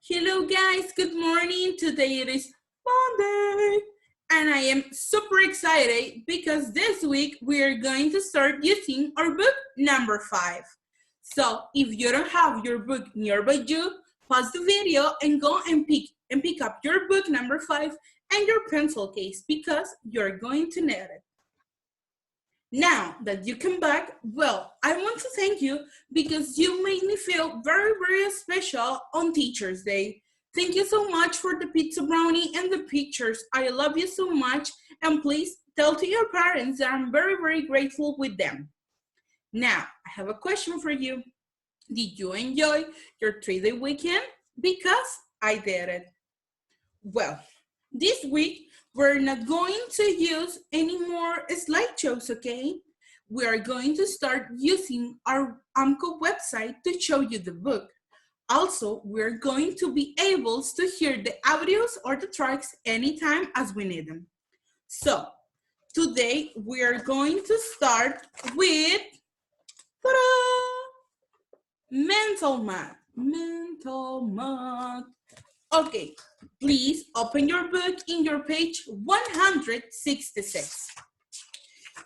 Hello guys, good morning. Today it is Monday and I am super excited because this week we are going to start using our book number 5. So if you don't have your book nearby you, pause the video and go and pick up your book number 5 and your pencil case because you're going to need it. Now that you come back, well, I want to thank you because you made me feel very, very special on Teacher's Day. Thank you so much for the pizza brownie and the pictures. I love you so much. And please tell to your parents that I'm very, very grateful with them. Now, I have a question for you. Did you enjoy your 3-day weekend? Because I did it. Well, this week, we're not going to use any more slideshows, okay? We are going to start using our AMCO website to show you the book. Also, we're going to be able to hear the audios or the tracks anytime as we need them. So, today we are going to start with mental math. Mental math. Okay, please open your book in your page 166.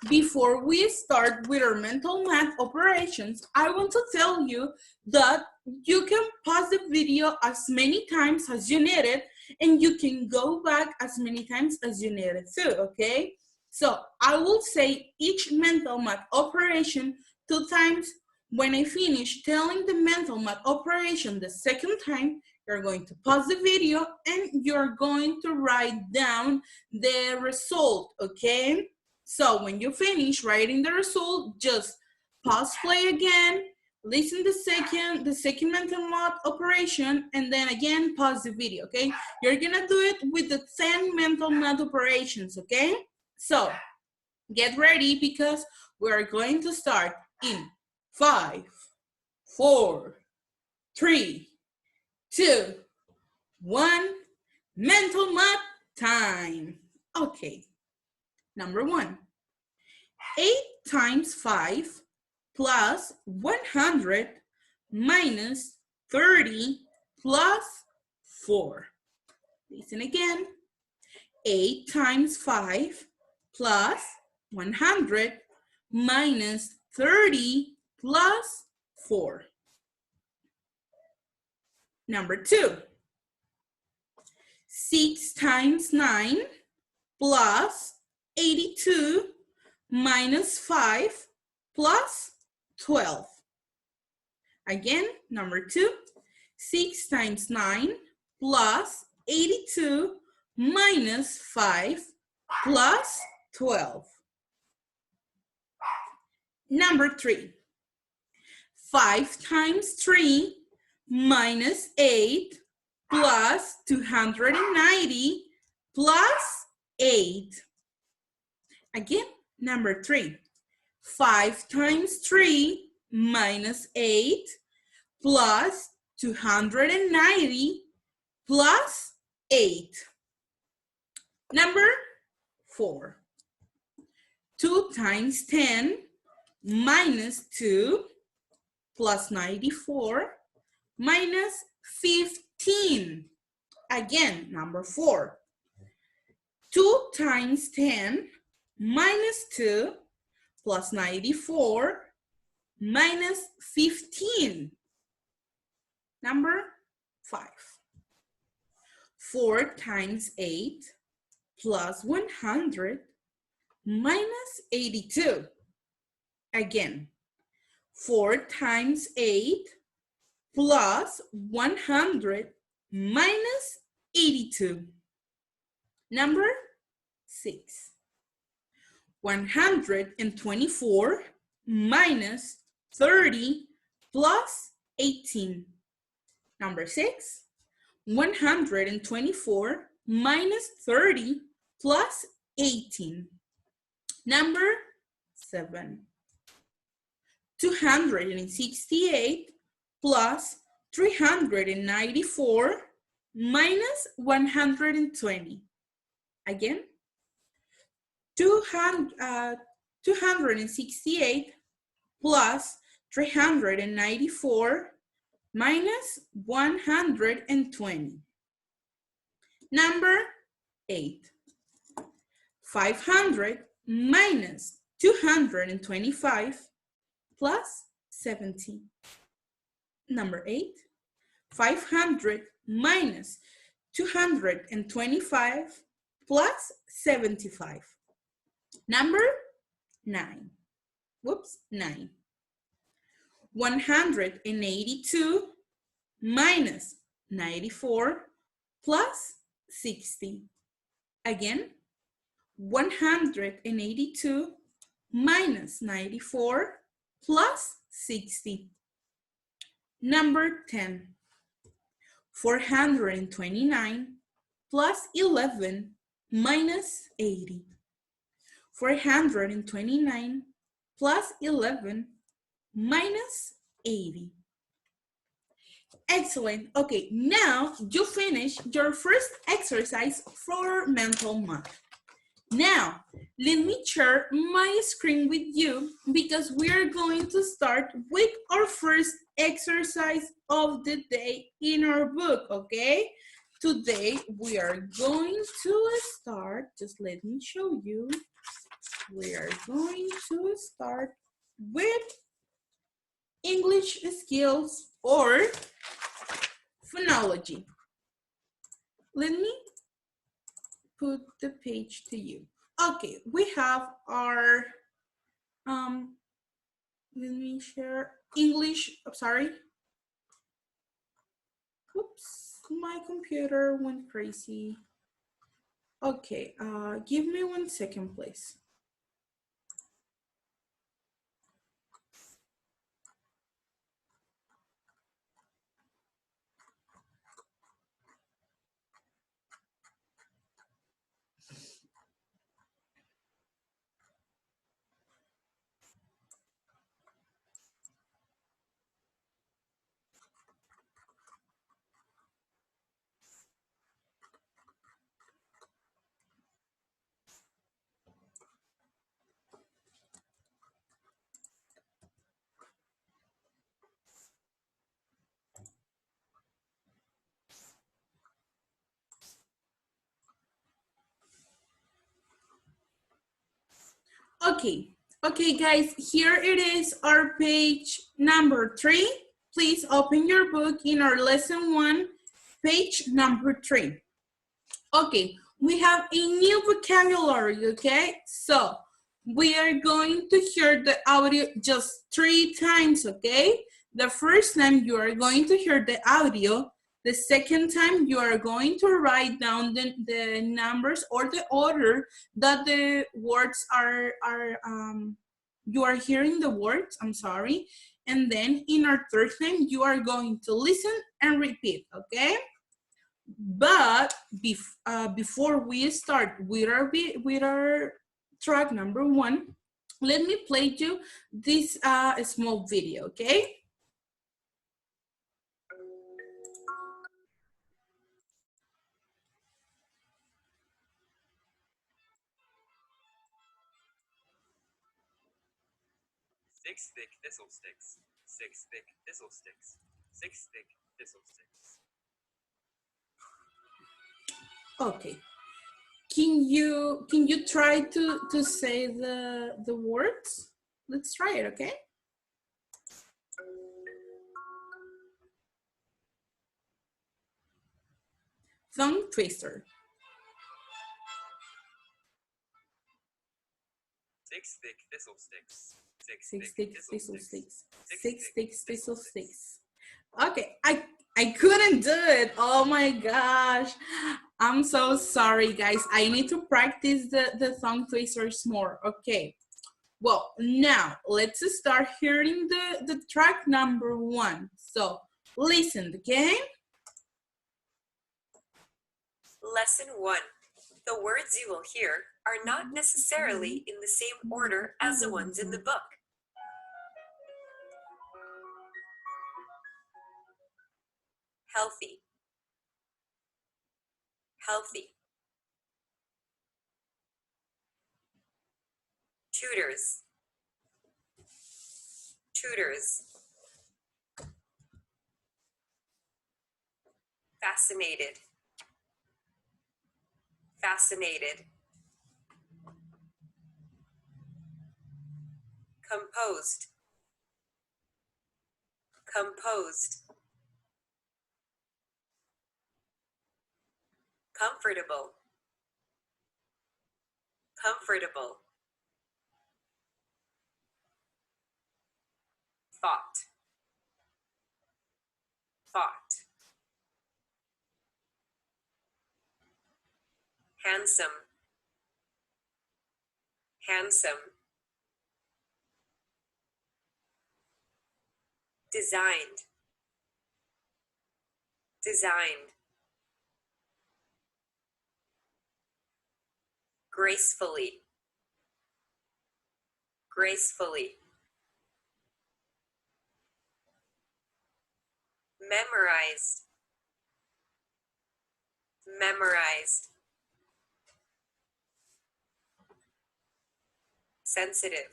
Before we start with our mental math operations, I want to tell you that you can pause the video as many times as you need it, and you can go back as many times as you need it too, okay? So I will say each mental math operation 2 times. When I finish telling the mental math operation the second time, you're going to pause the video and you're going to write down the result, okay? So when you finish writing the result, just pause play again, listen the second mental math operation, and then again pause the video, okay? You're gonna do it with the 10 mental math operations, okay? So get ready because we're going to start in 5, 4, 3, 2, 1, mental math time. Okay, number 1. 8 times 5 plus 100 minus 30 plus 4. Listen again. 8 times 5 plus 100 minus 30 plus 4. Number 2, 6 times 9 plus 82 minus 5 plus 12. Again, number 2, 6 times 9 plus 82 minus 5 plus 12. Number 3, 5 times 3 minus 8 plus 290 plus 8. Again, number 3, 5 times 3 minus 8 plus 290 plus 8. Number 4, 2 times 10 minus 2 plus 94 minus 15. Again, number 4, 2 times 10 minus 2 plus 94 minus 15. Number 5, 4 times 8 plus 100 minus 82. Again, 4 times 8 plus 100 minus 82. Number 6, 124 minus 30 plus 18. Number 6, 124 minus 30 plus 18. Number 7, 268 plus 394 minus 120. Again, 268 plus 394 minus 120. Number 8. 500 minus 225 plus 70. Number 8. 500 minus 225 plus 75. Number 9. Whoops, 9. 182 minus 94 plus 60. Again, 182 minus 94 plus 60. Number 10. 429 plus 11 minus 80. 429 plus 11 minus 80. Excellent. Okay, now you finish your first exercise for mental math. Now, let me share my screen with you because we are going to start with our first exercise of the day in our book, okay? Today, we are going to start, just let me show you. We are going to start with English skills or phonology. Let me put the page to you. Okay, we have our, let me share English, sorry. Oops, my computer went crazy. Okay, give me 1 second, please. Okay guys, here it is, our page number 3. Please open your book in our lesson 1, page number 3. Okay, we have a new vocabulary, okay? So we are going to hear the audio just 3 times, okay? The first time you are going to hear the audio. The second time you are going to write down the numbers or the order that the words are you are hearing the words, I'm sorry. And then in our third time, you are going to listen and repeat, okay? But before we start with our track number 1, let me play you this small video, okay? Six thick thistle sticks. 6 thick thistle sticks. 6 thick thistle sticks. Okay. Can you try to say the words? Let's try it, okay? Tongue twister. 6 thick thistle sticks. 6 Six thick thick thistle thistle sticks. sticks. 6 Six thick thick thistle thistle sticks. Okay, I couldn't do it. Oh my gosh. I'm so sorry, guys. I need to practice the tongue twisters more. Okay. Well, now let's start hearing the track number 1. So listen, okay? Lesson 1. The words you will hear are not necessarily in the same order as the ones in the book. Healthy. Healthy. Tutors. Tutors. fascinated, fascinated. Composed, composed. Comfortable, comfortable. Thought, thought. Handsome, handsome. Designed, designed. Gracefully, gracefully. Memorized, memorized. Sensitive,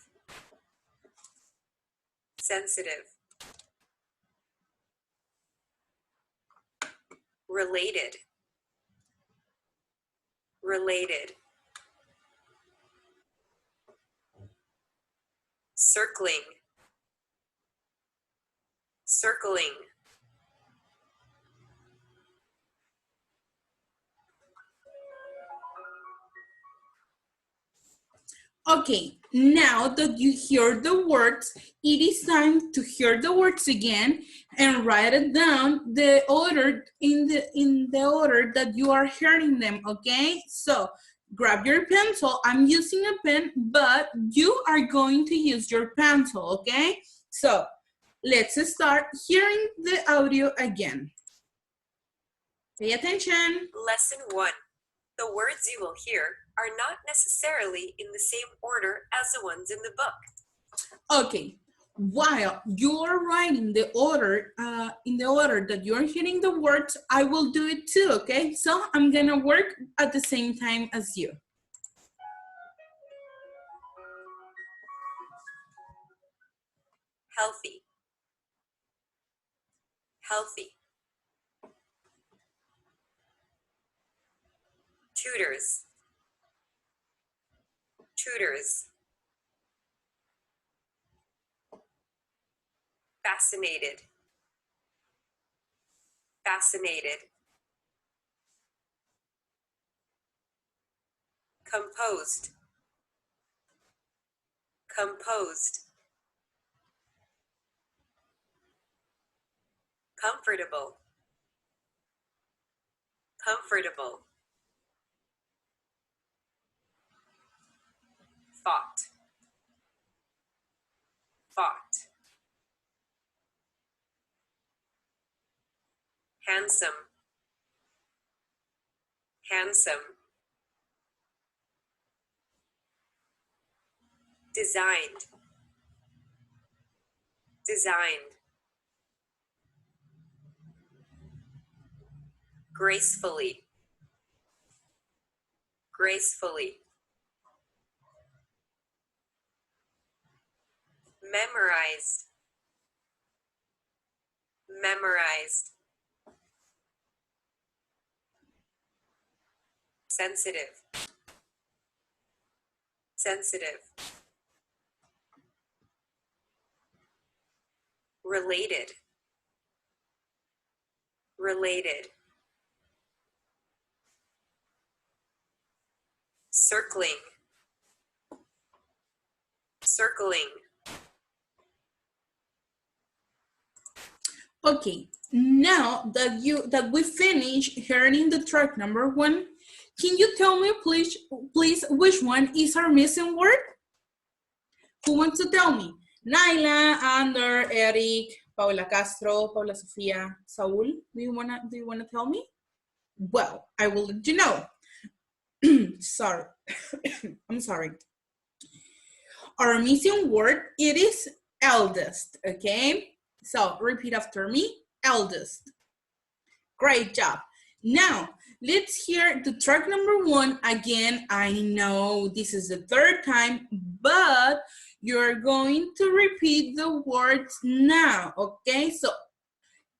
sensitive. Related, related. Circling, circling. Okay, now that you hear the words, it is time to hear the words again and write it down the order in the order that you are hearing them, okay? So grab your pencil. I'm using a pen, but you are going to use your pencil, okay? So let's start hearing the audio again. Pay attention. Lesson 1. The words you will hear are not necessarily in the same order as the ones in the book. Okay, while you are writing the order, in the order that you're hearing the words, I will do it too, okay? So I'm gonna work at the same time as you. Healthy, healthy. Tutors, tutors. Fascinated, fascinated. Composed, composed. Comfortable, comfortable. Thought, thought. Handsome, handsome. Designed, designed. Gracefully, gracefully. Memorized, memorized. Sensitive, sensitive. Related, related. Circling, circling. Okay, now that we finished hearing the track number 1, can you tell me please which one is our missing word? Who wants to tell me? Naila, Ander, Eric, Paula Castro, Paula Sofia, Saul, do you wanna tell me? Well, I will let you know. Sorry, I'm sorry. Our missing word, it is eldest, okay? So repeat after me, eldest. Great job. Now, let's hear the track number 1 again. I know this is the 3rd time, but you're going to repeat the words now, okay? So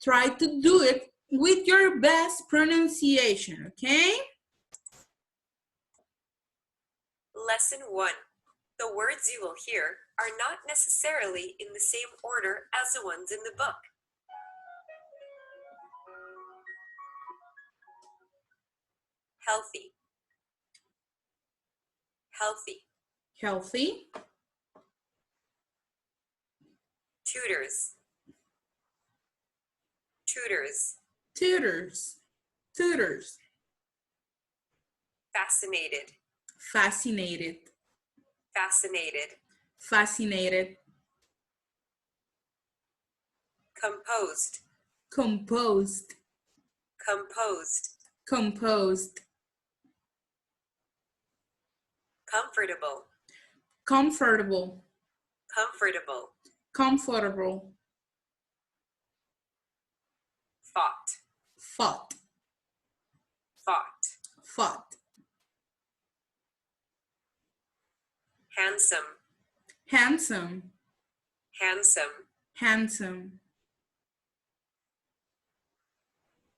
try to do it with your best pronunciation, okay? Lesson 1. The words you will hear are not necessarily in the same order as the ones in the book. Healthy. Healthy. Healthy. Tutors. Tutors. Tutors. Tutors. Fascinated. Fascinated. Fascinated. Fascinated. Composed. Composed. Composed. Composed. Comfortable. Comfortable. Comfortable. Comfortable. Fought. Fought. Fought. Fought. Handsome. Handsome. Handsome. Handsome.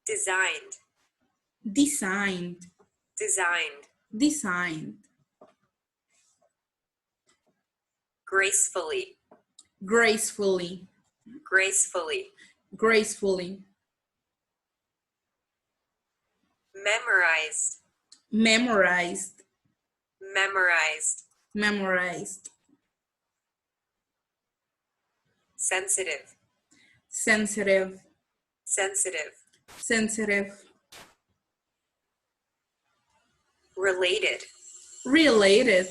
Designed. Designed. Designed. Designed. Gracefully. Gracefully. Gracefully. Gracefully. Memorized. Memorized. Memorized. Memorized. Sensitive. Sensitive. Sensitive. Sensitive. Related. Related.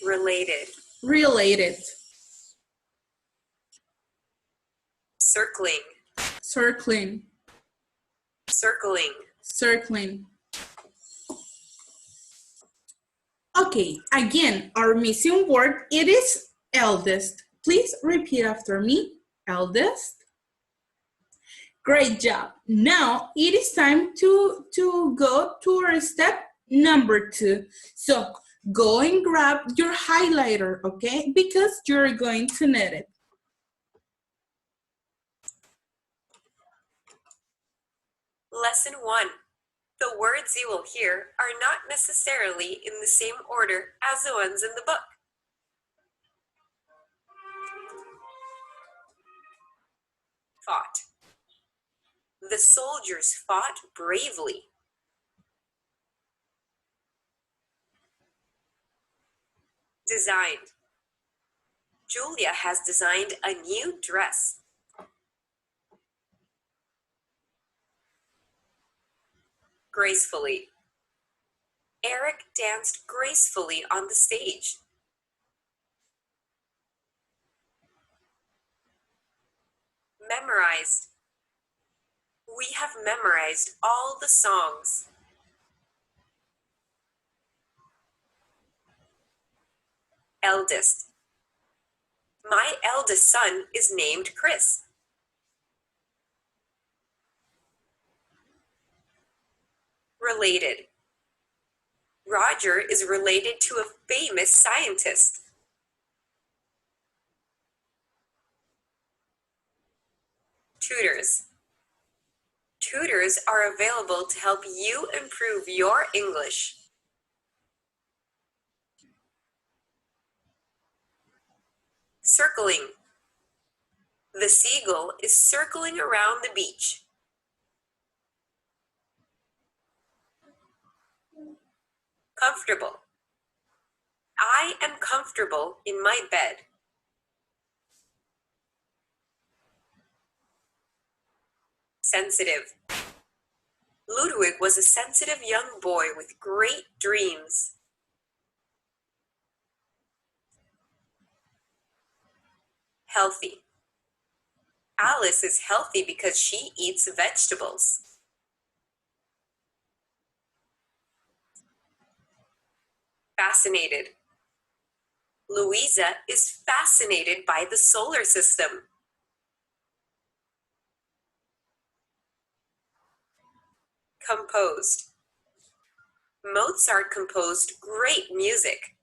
Related. Related. Circling. Circling. Circling. Circling. Okay, again, our missing word, it is eldest. Please repeat after me, eldest. Great job. Now it is time to go to our step number 2. So go and grab your highlighter, okay? Because you're going to need it. Lesson 1. The words you will hear are not necessarily in the same order as the ones in the book. Fought. The soldiers fought bravely. Designed. Julia has designed a new dress. Gracefully. Eric danced gracefully on the stage. Memorized. We have memorized all the songs. Eldest. My eldest son is named Chris. Related. Roger is related to a famous scientist. Tutors. Tutors are available to help you improve your English. Circling. The seagull is circling around the beach. Comfortable. I am comfortable in my bed. Sensitive. Ludwig was a sensitive young boy with great dreams. Healthy. Alice is healthy because she eats vegetables. Fascinated. Louisa is fascinated by the solar system. Composed. Mozart composed great music.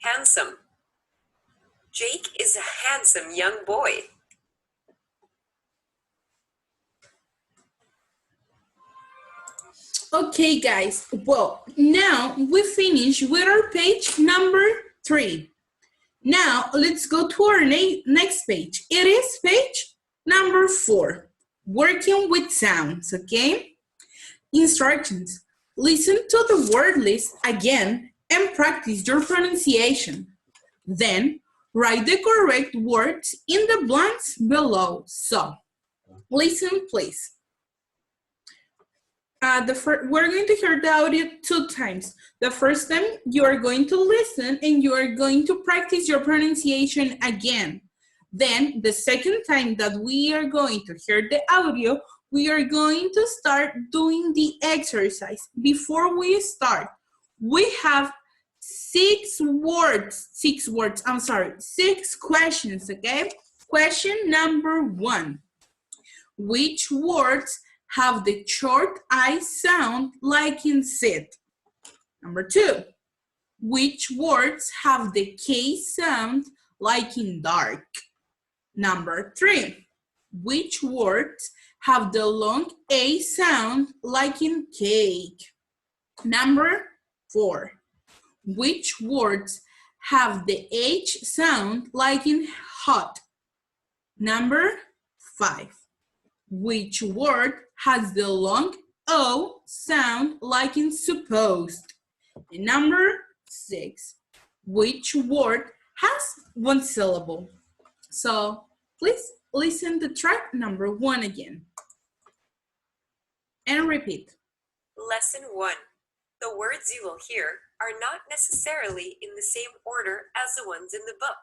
Handsome. Jake is a handsome young boy. Okay, guys. Well, now we finish with our page number 3. Now, let's go to our next page. It is page number 4. Working with sounds, okay? Instructions. Listen to the word list again and practice your pronunciation. Then, write the correct words in the blanks below. So, listen, please. We're going to hear the audio 2 times. The first time you are going to listen and you are going to practice your pronunciation again. Then the second time that we are going to hear the audio, we are going to start doing the exercise. Before we start, we have 6 questions, okay? Question number 1. Which words have the short I sound like in sit? Number 2, which words have the K sound like in dark? Number 3, which words have the long A sound like in cake? Number 4, which words have the H sound like in hot? Number 5, which word has the long O sound like in supposed? And number 6, which word has 1 syllable? So please listen to track number 1 again. And repeat. Lesson 1. The words you will hear are not necessarily in the same order as the ones in the book.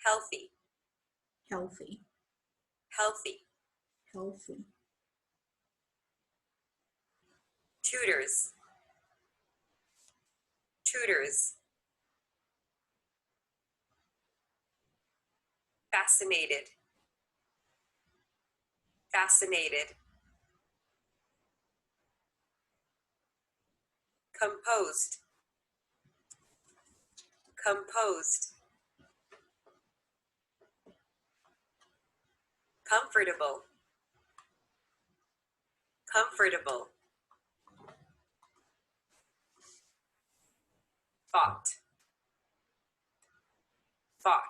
Healthy, Healthy, healthy. healthy, Tutors, tutors. Fascinated, fascinated. Composed, composed. Comfortable, comfortable. Fought, fought.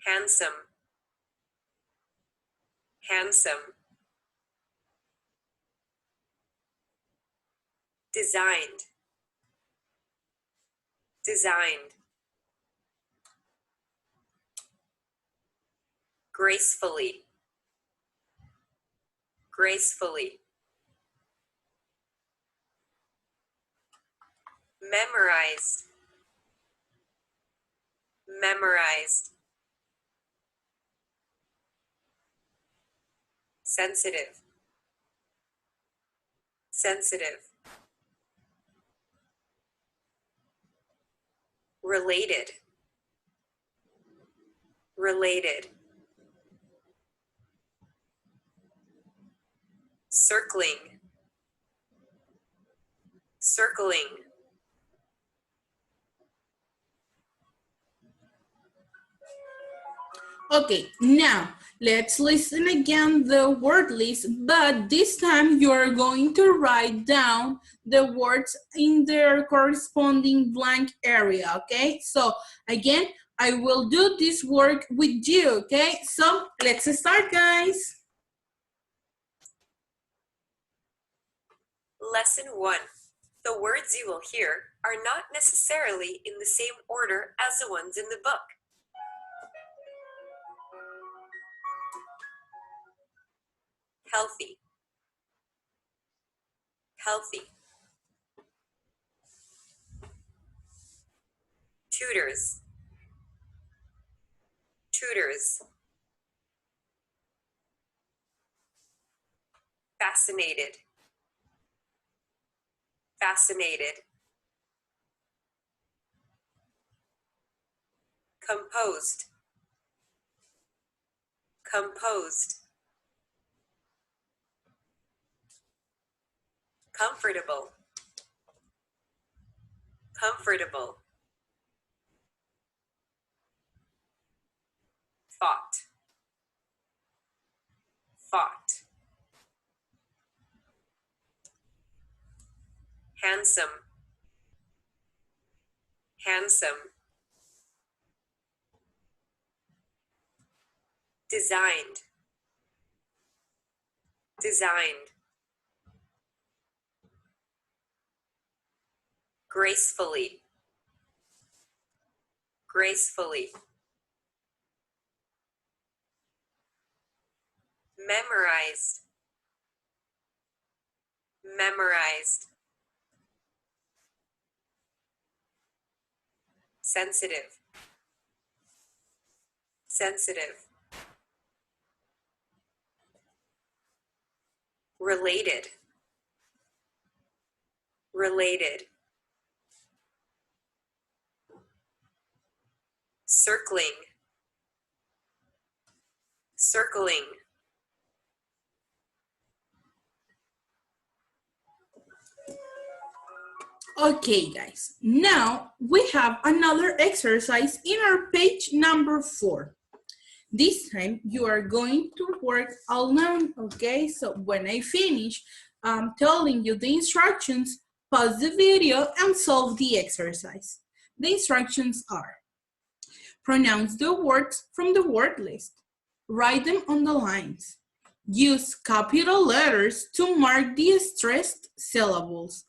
Handsome, handsome. Designed, designed. Gracefully, gracefully. Memorized, memorized. Sensitive, sensitive. Related, related. Circling, circling. Okay, now let's listen again the word list, but this time you are going to write down the words in their corresponding blank area, okay? So again, I will do this work with you, okay? So let's start, guys. Lesson 1. The words you will hear are not necessarily in the same order as the ones in the book. Healthy, healthy. Tutors, tutors. Fascinated, fascinated. Composed, composed. comfortable, comfortable, thought, thought, handsome, handsome, designed, designed, gracefully, gracefully, memorized, memorized, sensitive, sensitive, related, related, circling, circling, Okay, guys, now we have another exercise in our page number 4. This time you are going to work alone, okay? So when I finish telling you the instructions, pause the video and solve the exercise. The instructions are: pronounce the words from the word list. Write them on the lines. Use capital letters to mark the stressed syllables.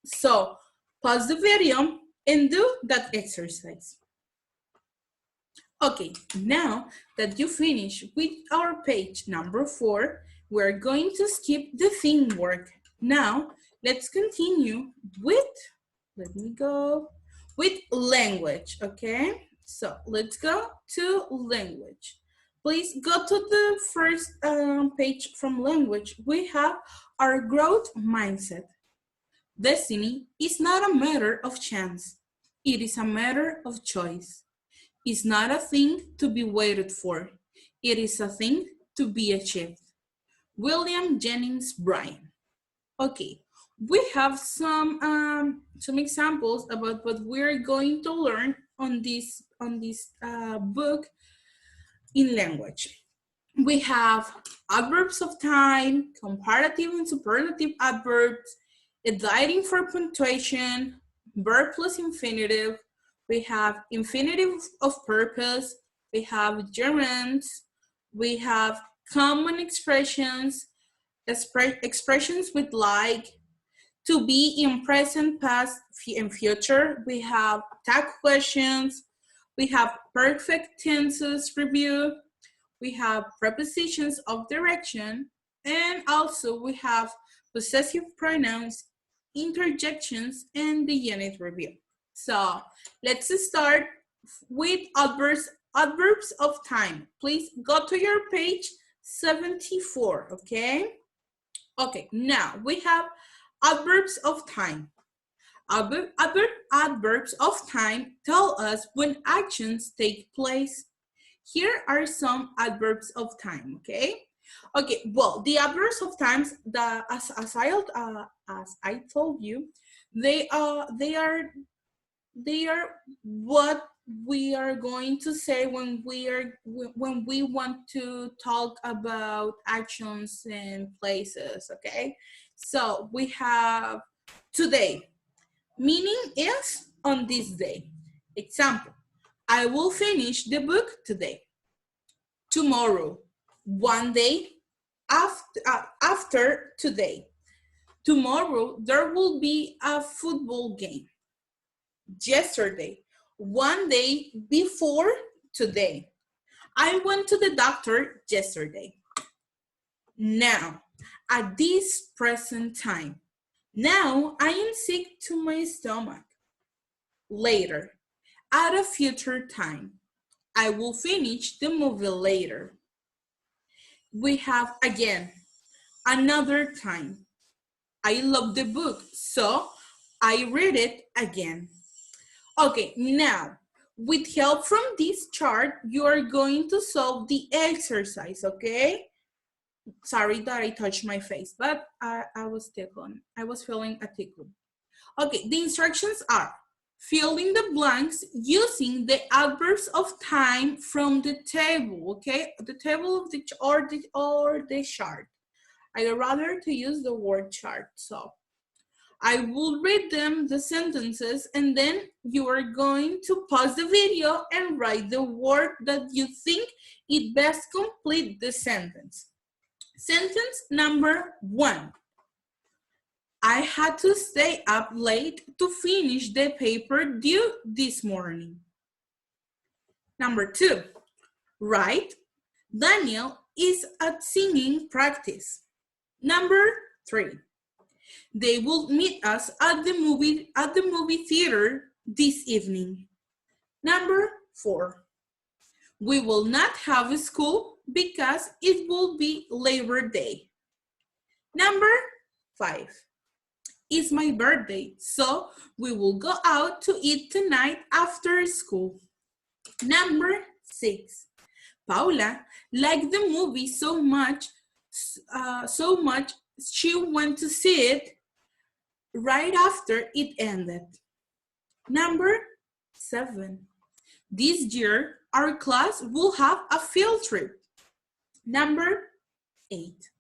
So pause the video and do that exercise. Okay, now that you finish with our page number 4, we're going to skip the theme work. Now, let's continue with, with language, okay? So let's go to language. Please go to the first page from language. We have our growth mindset. Destiny is not a matter of chance. It is a matter of choice. It's not a thing to be waited for. It is a thing to be achieved. William Jennings Bryan. Okay, we have some examples about what we're going to learn on this book in language. We have adverbs of time, comparative and superlative adverbs, editing for punctuation, verb plus infinitive. We have infinitive of purpose. We have gerunds. We have common expressions, expressions with like, to be in present, past, and future. We have tag questions. We have perfect tenses review. We have prepositions of direction, and also we have possessive pronouns, interjections, and the unit review. So let's start with adverbs of time. Please go to your page 74, okay? Okay, now we have adverbs of time. Adverbs of time tell us when actions take place. Here are some adverbs of time, okay? Okay, well, the adverbs of times, as I told you, they are what we are going to say when we want to talk about actions and places, okay? So we have today, meaning is on this day. Example: I will finish the book today. Tomorrow, one day after today. Tomorrow, there will be a football game. Yesterday, one day before today. I went to the doctor yesterday. Now, at this present time. Now, I am sick to my stomach. Later, at a future time. I will finish the movie later. We have again, another time. I love the book, so I read it again. Okay, now, with help from this chart, you are going to solve the exercise, okay? Sorry that I touched my face, but I was tickling. I was feeling a tickle. Okay, the instructions are fill in the blanks using the adverbs of time from the table, okay? The table of the or the chart. I'd rather to use the word chart, so I will read them, the sentences, and then you are going to pause the video and write the word that you think it best complete the sentence. Sentence number 1. I had to stay up late to finish the paper due this morning. Number 2. Right, Daniel is at singing practice. Number 3. They will meet us at the movie theater this evening. Number 4. We will not have school because it will be Labor Day. Number 5. It's my birthday, so we will go out to eat tonight after school. Number 6. Paula liked the movie so much she went to see it right after it ended. Number 7. This year, our class will have a field trip. Number 8.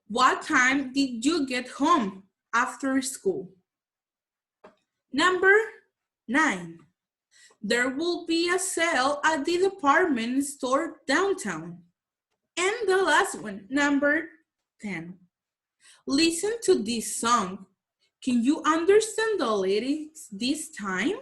What time did you get home after school? Number 9. There will be a sale at the department store downtown. And the last one, number 10. Listen to this song. Can you understand the lyrics this time?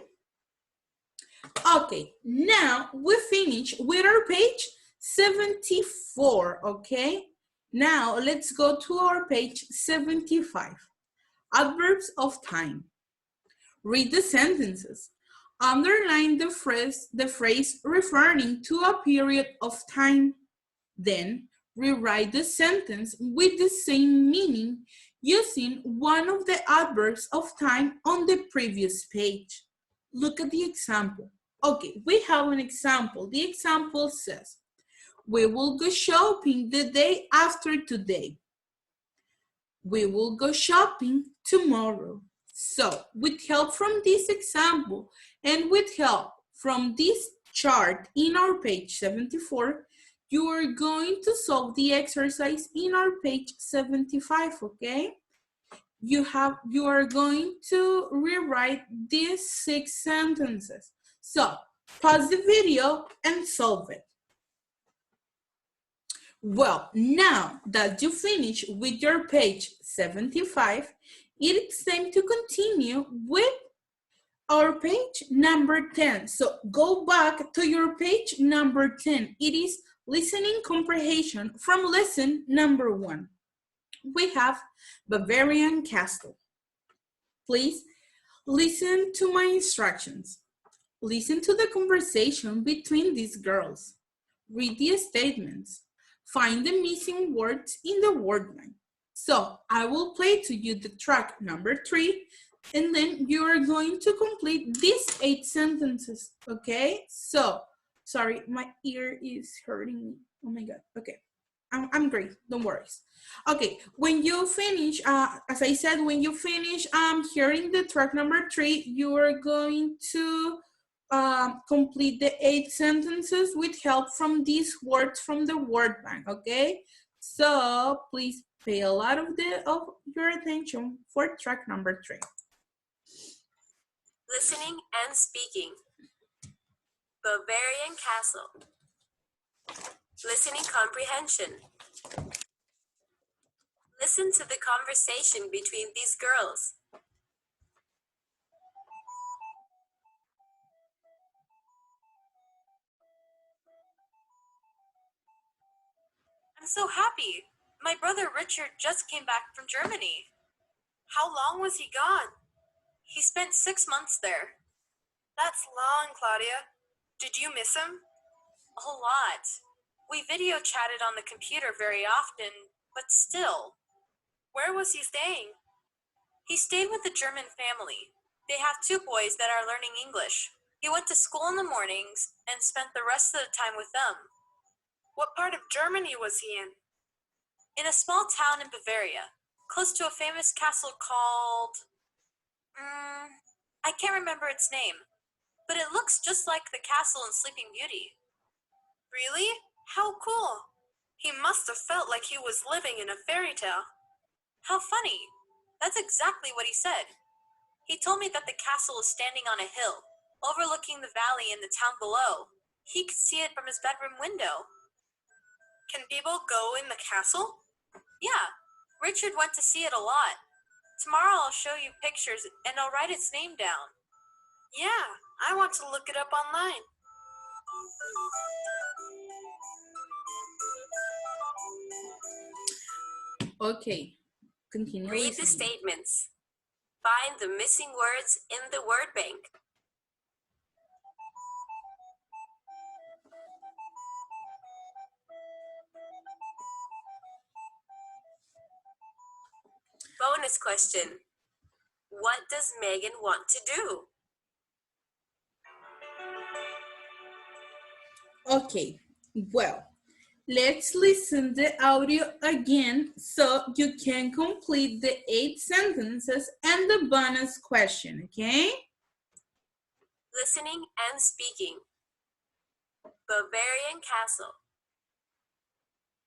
Okay, now we finish with our page 74, okay? Now let's go to our page 75. Adverbs of time. Read the sentences. Underline the phrase referring to a period of time. Then rewrite the sentence with the same meaning using one of the adverbs of time on the previous page. Look at the example. Okay, we have an example. The example says, we will go shopping the day after today. We will go shopping tomorrow. So, with help from this example and with help from this chart in our page 74, you are going to solve the exercise in our page 75, okay? You are going to rewrite these 6 sentences. So, pause the video and solve it. Well, now that you finish with your page 75, it's time to continue with our page number 10. So go back to your page number 10. It is listening comprehension from lesson number 1. We have Bavarian Castle. Please listen to my instructions. Listen to the conversation between these girls. Read the statements. Find the missing words in the word line. So I will play to you the track number 3, and then you are going to complete these 8 sentences, okay? So, sorry, my ear is hurting me. Oh my God, okay. I'm great, don't worry. Okay, when you finish, as I said, when you finish hearing the track number 3, you are going to complete the 8 sentences with help from these words from the word bank, okay? So please pay a lot of your attention for track number 3. Listening and speaking. Bavarian Castle. Listening comprehension. Listen to the conversation between these girls. I'm so happy. My brother Richard just came back from Germany. How long was he gone? He spent 6 months there. That's long, Claudia. Did you miss him? A lot. We video chatted on the computer very often, but still. Where was he staying? He stayed with a German family. They have 2 boys that are learning English. He went to school in the mornings and spent the rest of the time with them. What part of Germany was he in? In a small town in Bavaria, close to a famous castle called... I can't remember its name, but it looks just like the castle in Sleeping Beauty. Really? How cool! He must have felt like he was living in a fairy tale. How funny! That's exactly what he said. He told me that the castle is standing on a hill, overlooking the valley and the town below. He could see it from his bedroom window. Can people go in the castle? Yeah, Richard went to see it a lot. Tomorrow I'll show you pictures and I'll write its name down. Yeah, I want to look it up online. Okay, continue Read the listening. statements. Find the missing words in the word bank. Bonus question. What does Megan want to do? Okay, well, let's listen the audio again so you can complete the 8 sentences and the bonus question, okay? Listening and speaking. Bavarian castle.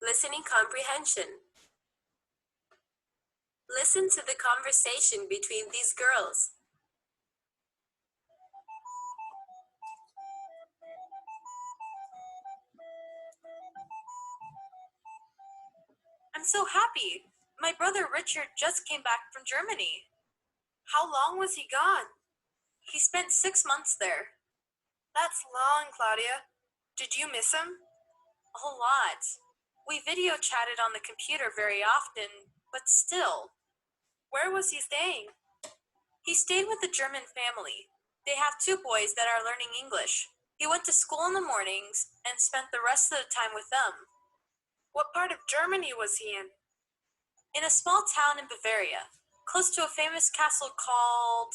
Listening comprehension. Listen to the conversation between these girls. I'm so happy. My brother Richard just came back from Germany. How long was he gone? He spent 6 months there. That's long, Claudia. Did you miss him? A whole lot. We video chatted on the computer very often, but still. Where was he staying? He stayed with a German family. They have 2 boys that are learning English. He went to school in the mornings and spent the rest of the time with them. What part of Germany was he in? In a small town in Bavaria, close to a famous castle called...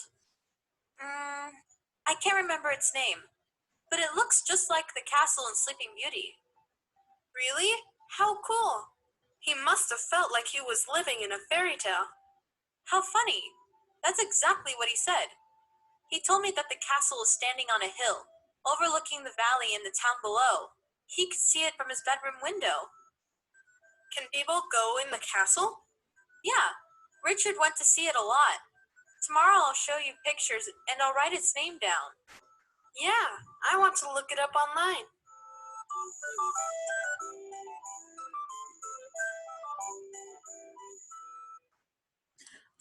I can't remember its name, but it looks just like the castle in Sleeping Beauty. Really? How cool! He must have felt like he was living in a fairy tale. How funny! That's exactly what he said. He told me that the castle is standing on a hill, overlooking the valley and the town below. He could see it from his bedroom window. Can people go in the castle? Yeah, Richard went to see it a lot. Tomorrow I'll show you pictures and I'll write its name down. Yeah, I want to look it up online.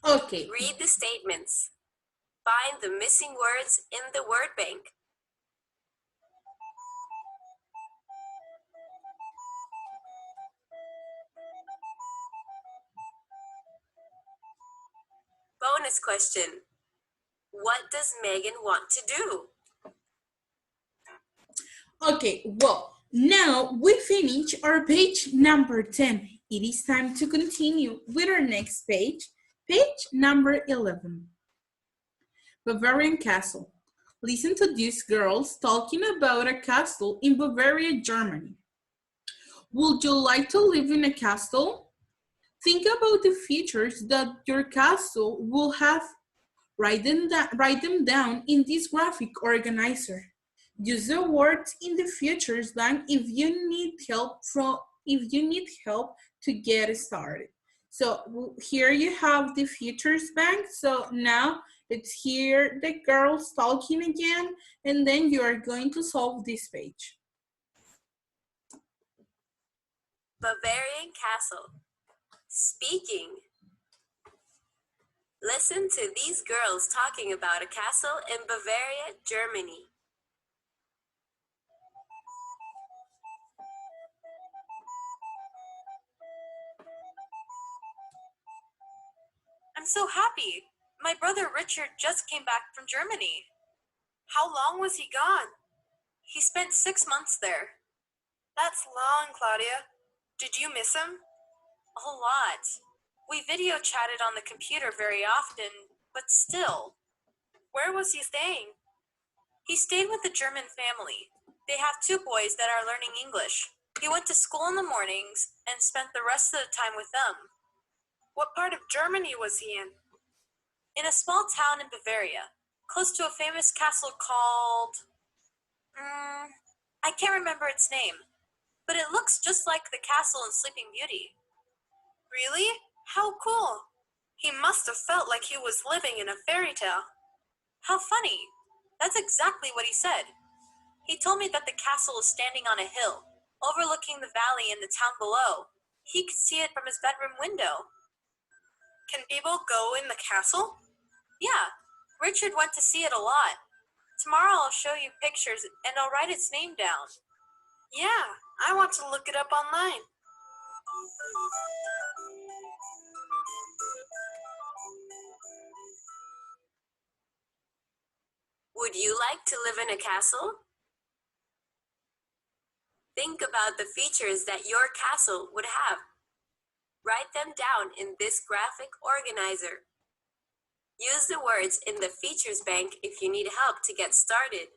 Okay, Read the statements. Find the missing words in the word bank. Bonus question. What does Megan want to do? okay, well, now we finish our page number 10. It is time to continue with our next page, page number 11. Bavarian Castle. Listen to these girls talking about a castle in Bavaria, Germany. Would you like to live in a castle? Think about the features that your castle will have. Write them down in this graphic organizer. Use the words in the features bank if you need help to get started. So here you have the features bank. So now let's hear the girls talking again, and then you are going to solve this page. Bavarian castle. Speaking. Listen to these girls talking about a castle in Bavaria, Germany. I'm so happy. My brother Richard just came back from Germany. How long was he gone? He spent 6 months there. That's long, Claudia. Did you miss him? A whole lot. We video chatted on the computer very often, but still. Where was he staying? He stayed with a German family. They have 2 boys that are learning English. He went to school in the mornings and spent the rest of the time with them. What part of Germany was he in? In a small town in Bavaria, close to a famous castle called... I can't remember its name, but it looks just like the castle in Sleeping Beauty. Really? How cool! He must have felt like he was living in a fairy tale. How funny! That's exactly what he said. He told me that the castle is standing on a hill, overlooking the valley and the town below. He could see it from his bedroom window. Can people go in the castle? Yeah, Richard went to see it a lot. Tomorrow I'll show you pictures and I'll write its name down. Yeah, I want to look it up online. Would you like to live in a castle? Think about the features that your castle would have. Write them down in this graphic organizer. Use the words in the features bank if you need help to get started.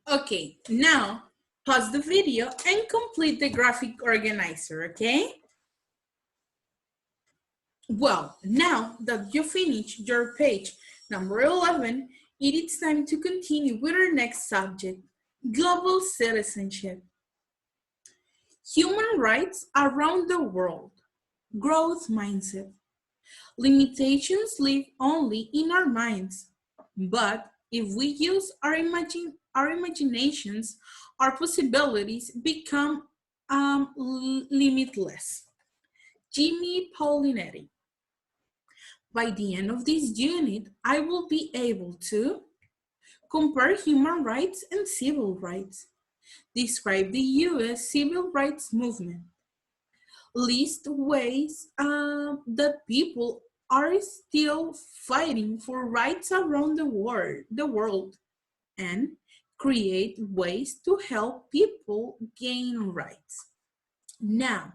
Okay, now pause the video and complete the graphic organizer, okay? Well, now that you finished your page number 11, it is time to continue with our next subject, global citizenship. Human rights around the world, growth mindset. Limitations live only in our minds, but if we use our imaginations, our possibilities become limitless. Jimmy Paulinetti. By the end of this unit, I will be able to compare human rights and civil rights, describe the US civil rights movement, list ways that people are still fighting for rights around the world, and create ways to help people gain rights. Now,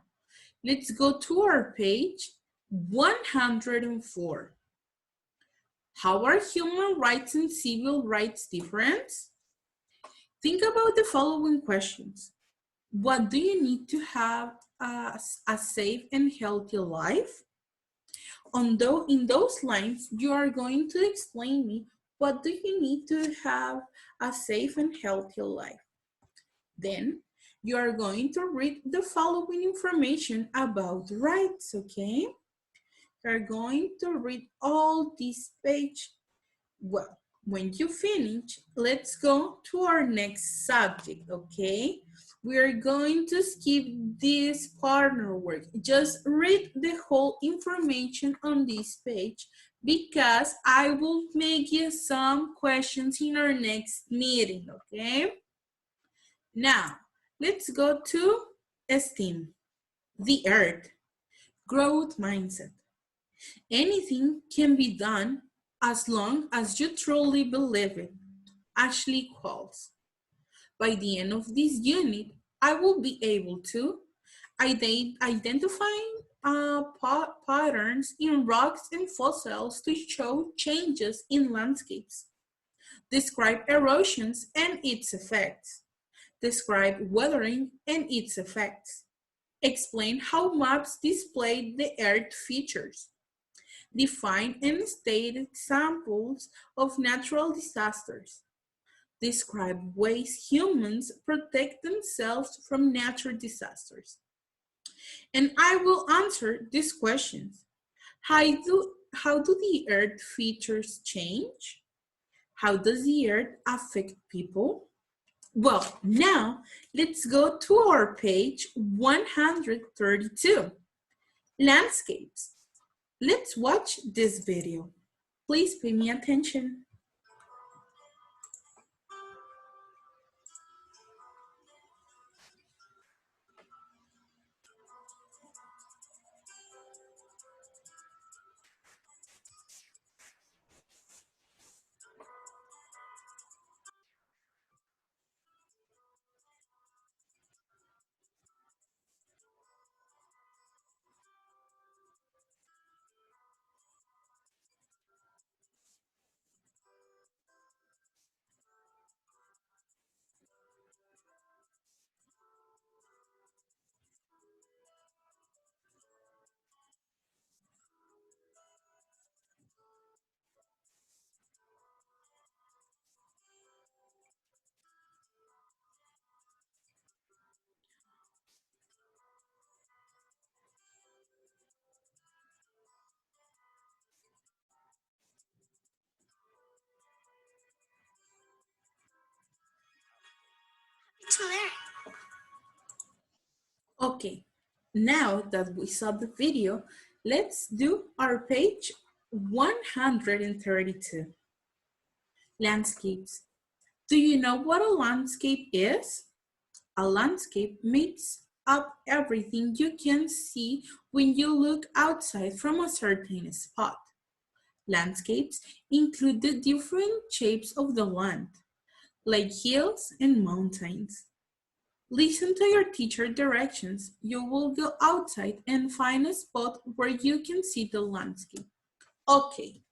let's go to our page 104. How are human rights and civil rights different? Think about the following questions. What do you need to have a safe and healthy life? In those lines, you are going to explain me what do you need to have a safe and healthy life. Then you are going to read the following information about rights, okay? You're going to read all this page. Well, when you finish, let's go to our next subject, okay? We are going to skip this partner work. Just read the whole information on this page because I will make you some questions in our next meeting, okay? Now, let's go to STEAM, the earth, growth mindset. Anything can be done as long as you truly believe it. Ashley Qualls. By the end of this unit, I will be able to identify patterns in rocks and fossils to show changes in landscapes. Describe erosions and its effects. Describe weathering and its effects. Explain how maps display the Earth features. Define and state examples of natural disasters. Describe ways humans protect themselves from natural disasters. And I will answer these questions. How do the Earth features change? How does the Earth affect people? Well, now let's go to our page 132, landscapes. Let's watch this video. Please pay me attention. to learn. Okay, now that we saw the video, let's do our page 132. Landscapes. Do you know what a landscape is? A landscape makes up everything you can see when you look outside from a certain spot. Landscapes include the different shapes of the land, like hills and mountains. Listen to your teacher directions. You will go outside and find a spot where you can see the landscape. Okay,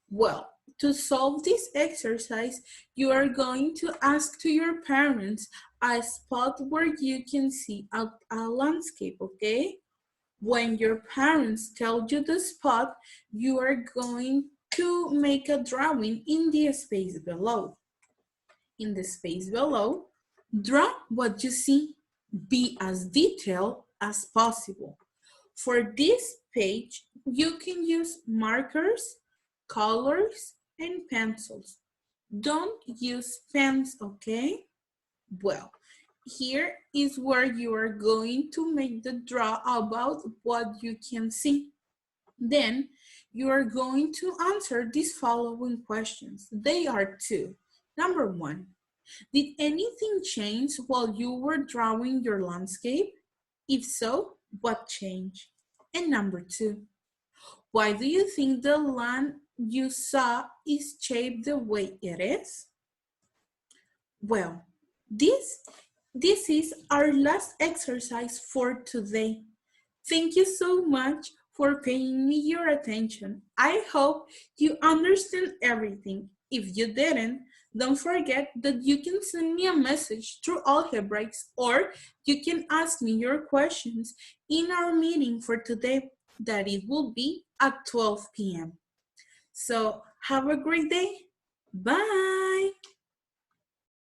well, to solve this exercise, you are going to ask to your parents a spot where you can see a landscape, okay? When your parents tell you the spot, you are going to make a drawing in the space below. In the space below, draw what you see. Be as detailed as possible. For this page, you can use markers, colors, and pencils. Don't use pens, okay? Well, here is where you are going to make the draw about what you can see. Then you are going to answer these following questions. They are two. Number one, did anything change while you were drawing your landscape? If so, what changed? And number two, why do you think the land you saw is shaped the way it is? Well, this is our last exercise for today. Thank you so much for paying me your attention. I hope you understand everything. If you didn't, don't forget that you can send me a message through Algebraics, or you can ask me your questions in our meeting for today, that it will be at 12 p.m. So have a great day. Bye.